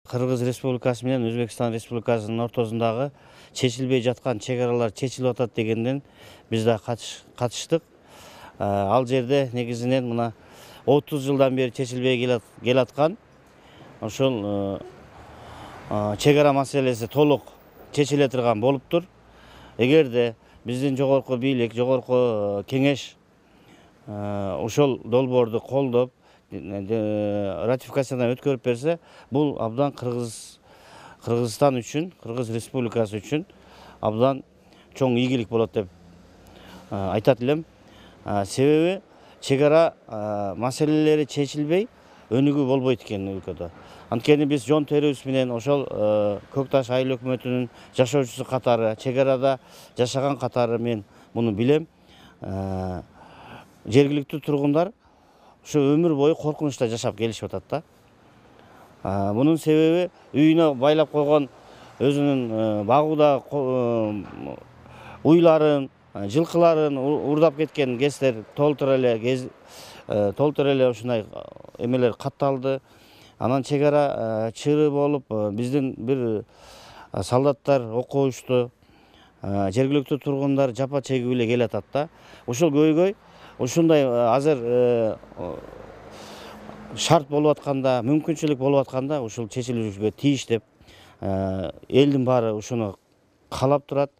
Кыргыз Республикасы менен Өзбекстан Республикасынын ортосундагы чечилбей жаткан чек аралар чечилип атат дегенден биз да катыштык. Ал жерде негизинен мына 30 жылдан бери чечилбей келаткан ошол чек ара маселеси толук чечиле турган болуптур. Эгерде биздин жогорку бийлик, жогорку кеңеш ошол долбоорду колдоп ратификациядан өткөрүп берсе, бул абдан Кыргызстан үчүн, Кыргыз Республикасы үчүн абдан чоң ийгилик болот деп айтат элем. Себеби чек ара маселелери чечилбей өнүгүү болбойт экен өлкөдө. Анткени биз жон терибиз менен ошол Көк Таш айыл өкмөтүнүн жашоочусу катары, чек арада жашаган катары мен муну билем. Жергиликтүү тургундар ушу өмүр бою коркунучта жашап келишип атат да. Bunun sebebi үйүнө байлап койгон өзүнүн багууда уйларын, жылкыларын урдап кеткен кездер толтура эле ушундай эмелер катталды. Анан чек ара чыры болуп, биздин бир солдаттар окко учту. Жергиликтүү тургундар жапа чегип эле келатат да. Ушул көйгөй ушундай азыр шарт болуп атканда, мүмкүнчүлүк болуп атканда ушул чечилүүгө тийиш деп элдин баары ушуну каалап турат.